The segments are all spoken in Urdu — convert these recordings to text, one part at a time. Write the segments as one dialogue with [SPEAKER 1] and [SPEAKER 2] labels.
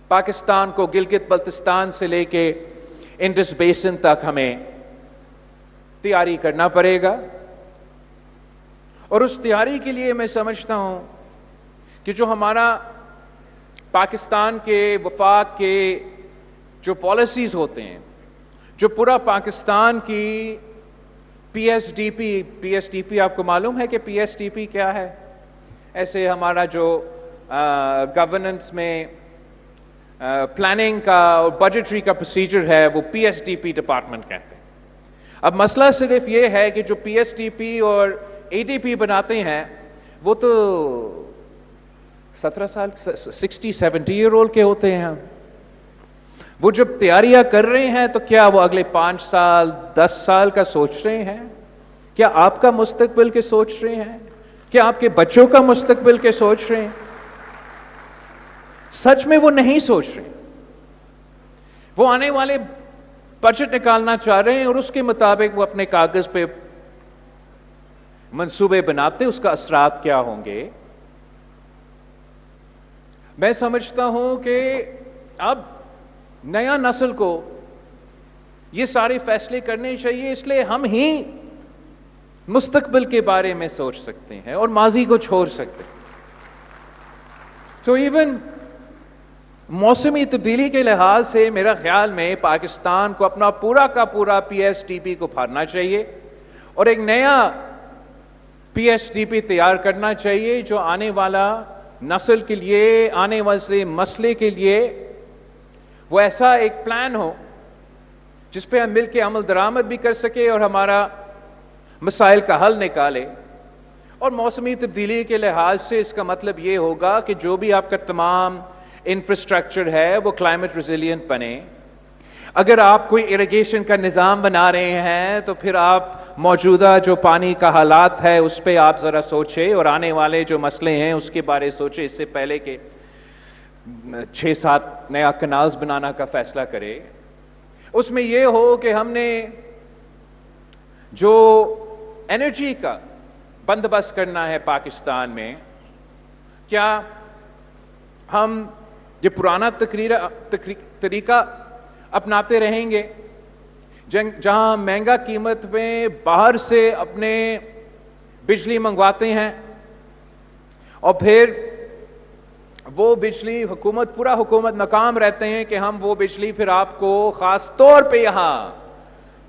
[SPEAKER 1] پاکستان کو گلگت بلتستان سے لے کے انڈس بیسن تک ہمیں تیاری کرنا پڑے گا. اور اس تیاری کے لیے میں سمجھتا ہوں کہ جو ہمارا پاکستان کے وفاق کے جو پالیسیز ہوتے ہیں، جو پورا پاکستان کی پی ایس ڈی پی آپ کو معلوم ہے کہ پی ایس ڈی پی کیا ہے؟ ایسے ہمارا جو گورننس میں پلاننگ کا اور بجٹری کا پروسیجر ہے وہ P S D P department کہتے ہیں. اب مسئلہ صرف یہ ہے کہ جو پی ایس ڈی پی اور اے ڈی پی بناتے ہیں وہ تو 17 سال 60-70 ایئر اولڈ کے ہوتے ہیں. وہ جب تیاریاں کر رہے ہیں تو کیا وہ اگلے 5 سال 10 سال کا سوچ رہے ہیں؟ کیا آپ کا مستقبل کے سوچ رہے ہیں؟ کیا آپ کے بچوں کا مستقبل کے سوچ رہے ہیں؟ سچ میں وہ نہیں سوچ رہے. وہ آنے والے بجٹ نکالنا چاہ رہے ہیں اور اس کے مطابق وہ اپنے کاغذ پہ منصوبے بناتے، اس کا اثرات کیا ہوں گے. میں سمجھتا ہوں کہ اب نیا نسل کو یہ سارے فیصلے کرنے چاہیے، اس لیے ہم ہی مستقبل کے بارے میں سوچ سکتے ہیں اور ماضی کو چھوڑ سکتے ہیں. تو ایون موسمی تبدیلی کے لحاظ سے میرا خیال میں پاکستان کو اپنا پورا کا پورا پی ایس ٹی پی کو پھاڑنا چاہیے اور ایک نیا پی ایس ٹی پی تیار کرنا چاہیے جو آنے والا نسل کے لیے، آنے والے مسئلے کے لیے وہ ایسا ایک پلان ہو جس پہ ہم مل کے عمل درآمد بھی کر سکے اور ہمارا مسائل کا حل نکالے. اور موسمی تبدیلی کے لحاظ سے اس کا مطلب یہ ہوگا کہ جو بھی آپ کا تمام انفراسٹرکچر ہے وہ کلائمیٹ ریزیلینٹ بنے. اگر آپ کوئی اریگیشن کا نظام بنا رہے ہیں تو پھر آپ موجودہ جو پانی کا حالات ہے اس پہ آپ ذرا سوچیں اور آنے والے جو مسئلے ہیں اس کے بارے سوچیں اس سے پہلے کہ 6-7 نیا کنالز بنانا کا فیصلہ کرے. اس میں یہ ہو کہ ہم نے جو انرجی کا بندوبست کرنا ہے پاکستان میں، کیا ہم یہ پرانا طریقہ اپناتے رہیں گے جہاں مہنگا قیمت میں باہر سے اپنے بجلی منگواتے ہیں اور پھر وہ بجلی پورا حکومت ناکام رہتے ہیں کہ ہم وہ بجلی پھر آپ کو خاص طور پہ یہاں،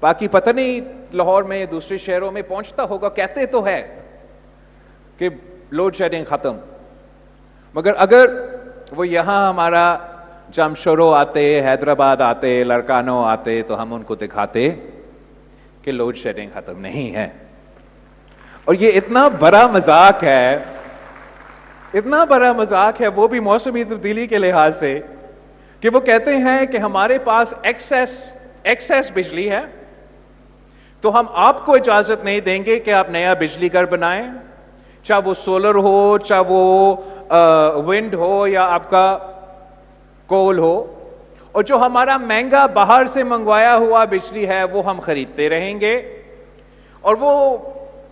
[SPEAKER 1] باقی پتہ نہیں لاہور میں دوسرے شہروں میں پہنچتا ہوگا، کہتے تو ہے کہ لوڈ شیڈنگ ختم، مگر اگر وہ یہاں ہمارا جمشورو آتے، حیدرآباد آتے، لڑکانو آتے تو ہم ان کو دکھاتے کہ لوڈ شیڈنگ ختم نہیں ہے. اور یہ اتنا بڑا مذاق ہے، اتنا بڑا مذاق ہے وہ بھی موسمی تبدیلی کے لحاظ سے کہ وہ کہتے ہیں کہ ہمارے پاس ایکسیس بجلی ہے تو ہم آپ کو اجازت نہیں دیں گے کہ آپ نیا بجلی گھر بنائیں، چاہے وہ سولر ہو، چاہے وہ ونڈ ہو یا آپ کا کول ہو. اور جو ہمارا مہنگا باہر سے منگوایا ہوا بجلی ہے وہ ہم خریدتے رہیں گے اور وہ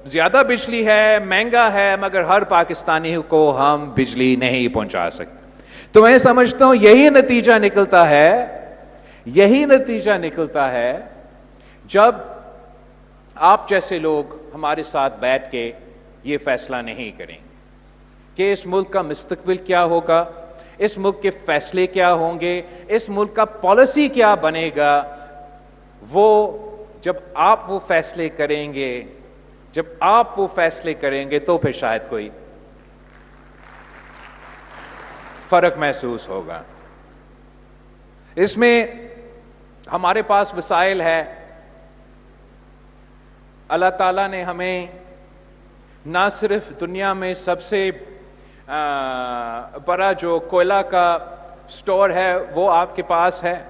[SPEAKER 1] زیادہ بجلی ہے، مہنگا ہے، مگر ہر پاکستانی کو ہم بجلی نہیں پہنچا سکتے. تو میں سمجھتا ہوں یہی نتیجہ نکلتا ہے جب آپ جیسے لوگ ہمارے ساتھ بیٹھ کے یہ فیصلہ نہیں کریں کہ اس ملک کا مستقبل کیا ہوگا، اس ملک کے فیصلے کیا ہوں گے، اس ملک کا پالیسی کیا بنے گا. وہ جب آپ وہ فیصلے کریں گے تو پھر شاید کوئی فرق محسوس ہوگا. اس میں ہمارے پاس وسائل ہے. اللہ تعالیٰ نے ہمیں نہ صرف دنیا میں سب سے بڑا جو کوئلہ کا سٹور ہے وہ آپ کے پاس ہے،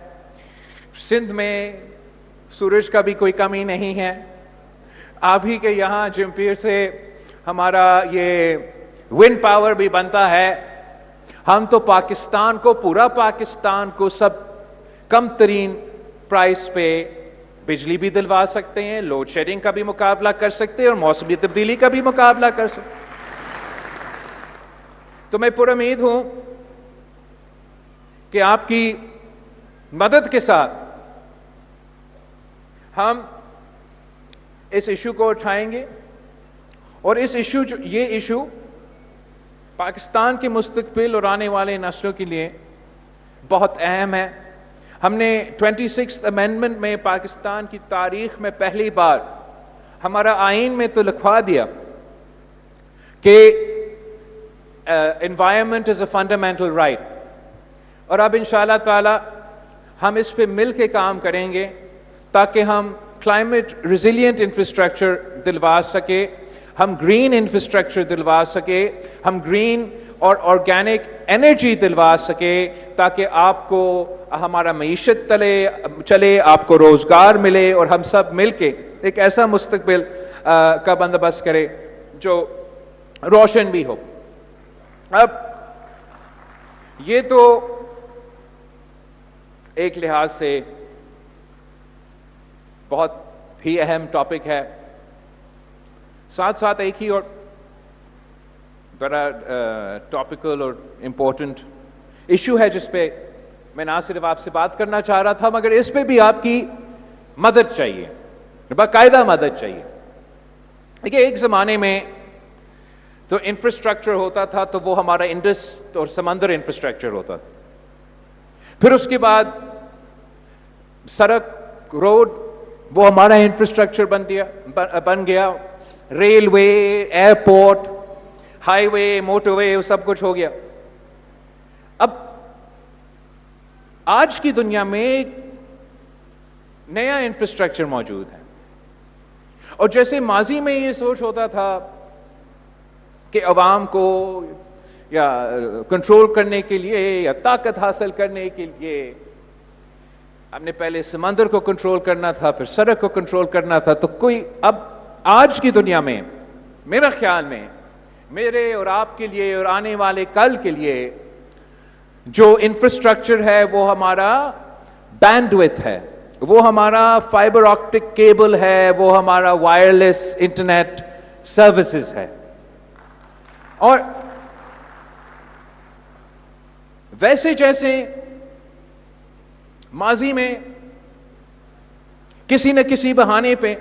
[SPEAKER 1] سندھ میں سورج کا بھی کوئی کمی نہیں ہے، آپ ہی کے یہاں جمپیر سے ہمارا یہ ونڈ پاور بھی بنتا ہے. ہم تو پورا پاکستان کو سب کم ترین پرائس پہ بجلی بھی دلوا سکتے ہیں، لوڈ شیڈنگ کا بھی مقابلہ کر سکتے ہیں اور موسمی تبدیلی کا بھی مقابلہ کر سکتے ہیں. تو میں پر امید ہوں کہ آپ کی مدد کے ساتھ ہم اس ایشو کو اٹھائیں گے، اور یہ ایشو پاکستان کے مستقبل اور آنے والے نسلوں کے لیے بہت اہم ہے۔ ہم نے 26 امینڈمنٹ میں پاکستان کی تاریخ میں پہلی بار ہمارا آئین میں تو لکھوا دیا کہ environment is a fundamental right، اور اب انشاءاللہ تعالی ہم اس پہ مل کے کام کریں گے تاکہ ہم کلائمیٹ ریزیلینٹ انفراسٹرکچر دلوا سکے، ہم گرین انفراسٹرکچر دلوا سکے، ہم گرین اور آرگینک انرجی دلوا سکے، تاکہ آپ کو ہمارا معیشت چلے، آپ کو روزگار ملے، اور ہم سب مل کے ایک ایسا مستقبل کا بندوبست کرے جو روشن بھی ہو۔ اب یہ تو ایک لحاظ سے بہت ہی اہم ٹاپک ہے، ساتھ ساتھ ایک ہی اور بڑا ٹاپیکل اور امپورٹنٹ ایشو ہے جس پہ میں نہ صرف آپ سے بات کرنا چاہ رہا تھا، مگر اس پہ بھی آپ کی مدد چاہیے، باقاعدہ مدد چاہیے۔ دیکھیے، ایک زمانے میں تو انفراسٹرکچر ہوتا تھا تو وہ ہمارا انڈس اور سمندر انفراسٹرکچر ہوتا تھا، پھر اس کے بعد سڑک، روڈ، وہ ہمارا انفراسٹرکچر بن گیا، ریلوے، ایئرپورٹ، ہائی وے، موٹر وے، وہ سب کچھ ہو گیا۔ اب آج کی دنیا میں نیا انفراسٹرکچر موجود ہے، اور جیسے ماضی میں یہ سوچ ہوتا تھا کہ عوام کو یا کنٹرول کرنے کے لیے یا طاقت حاصل کرنے کے لیے ہم نے پہلے سمندر کو کنٹرول کرنا تھا، پھر سڑک کو کنٹرول کرنا تھا، تو کوئی اب آج کی دنیا میں میرا خیال میں میرے اور آپ کے لیے اور آنے والے کل کے لیے جو انفراسٹرکچر ہے وہ ہمارا بینڈ وتھ ہے، وہ ہمارا فائبر آپٹک کیبل ہے، وہ ہمارا وائرلیس انٹرنیٹ سروسز ہے۔ اور ویسے جیسے ماضی میں کسی نہ کسی بہانے پہ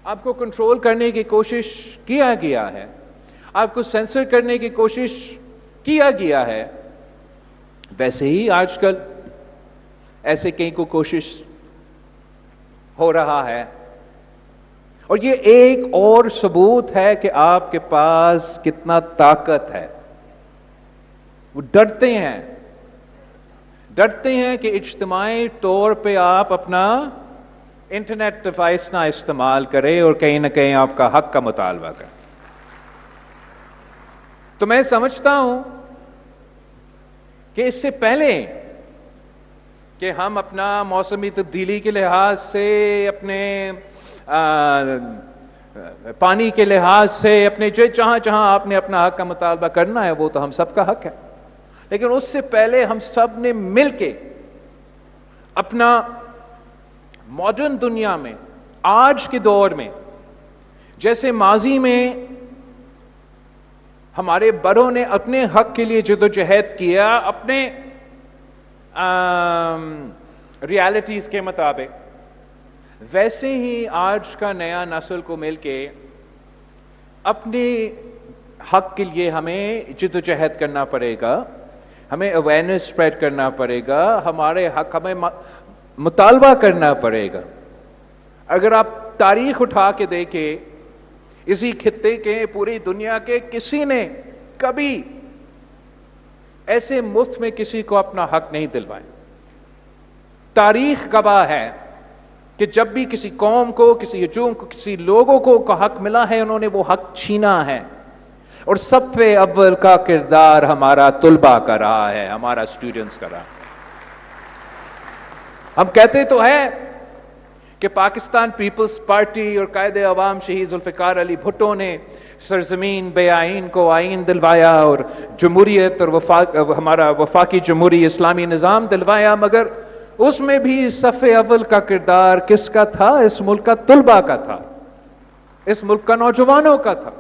[SPEAKER 1] آپ کو کنٹرول کرنے کی کوشش کیا گیا ہے، آپ کو سینسر کرنے کی کوشش کیا گیا ہے، ویسے ہی آج کل ایسے کئی کو کوشش ہو رہا ہے۔ اور یہ ایک اور ثبوت ہے کہ آپ کے پاس کتنا طاقت ہے۔ وہ ڈرتے ہیں کہ اجتماعی طور پہ آپ اپنا انٹرنیٹ ڈیوائس نہ استعمال کریں اور کہیں نہ کہیں آپ کا حق کا مطالبہ کریں۔ تو میں سمجھتا ہوں کہ اس سے پہلے کہ ہم اپنا موسمی تبدیلی کے لحاظ سے، اپنے پانی کے لحاظ سے، اپنے جہاں آپ نے اپنا حق کا مطالبہ کرنا ہے وہ تو ہم سب کا حق ہے، لیکن اس سے پہلے ہم سب نے مل کے اپنا ماڈرن دنیا میں، آج کے دور میں، جیسے ماضی میں ہمارے بڑوں نے اپنے حق کے لیے جدوجہد کیا اپنے ریالٹیز کے مطابق، ویسے ہی آج کا نیا نسل کو مل کے اپنے حق کے لیے ہمیں جدوجہد کرنا پڑے گا، ہمیں اویئرنیس اسپریڈ کرنا پڑے گا، ہمارے حق ہمیں مطالبہ کرنا پڑے گا۔ اگر آپ تاریخ اٹھا کے دیکھیں، اسی خطے کے، پوری دنیا کے کسی نے کبھی ایسے مفت میں کسی کو اپنا حق نہیں دلوائے۔ تاریخ گواہ ہے کہ جب بھی کسی قوم کو، کسی ہجوم کو، کسی لوگوں کو حق ملا ہے، انہوں نے وہ حق چھینا ہے، اور سب سے اول کا کردار ہمارا طلباء کا رہا ہے، ہمارا اسٹوڈنٹس کا رہا۔ ہم کہتے تو ہیں کہ پاکستان پیپلز پارٹی اور قائد عوام شہید ذوالفقار علی بھٹو نے سرزمین بے آئین کو آئین دلوایا اور جمہوریت اور ہمارا وفاقی جمہوری اسلامی نظام دلوایا، مگر اس میں بھی صف اول کا کردار کس کا تھا؟ اس ملک کا طلباء کا تھا، اس ملک کا نوجوانوں کا تھا۔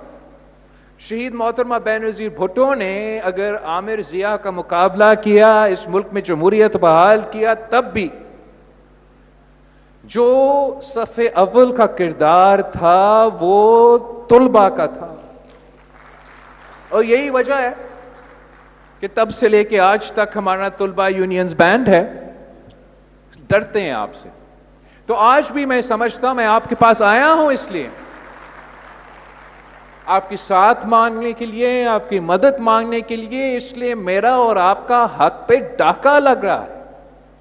[SPEAKER 1] شہید محترمہ بینظیر بھٹو نے اگر عامر ضیاء کا مقابلہ کیا، اس ملک میں جمہوریت بحال کیا، تب بھی جو صف اول کا کردار تھا وہ طلباء کا تھا. اور یہی وجہ ہے کہ تب سے لے کے آج تک ہمارا طلباء یونینز بینڈ ہے، ڈرتے ہیں آپ سے. تو آج بھی میں سمجھتا ہوں میں آپ کے پاس آیا ہوں اس لیے، آپ کی ساتھ مانگنے کے لیے، آپ کی مدد مانگنے کے لیے، اس لیے میرا اور آپ کا حق پہ ڈاکہ لگ رہا ہے.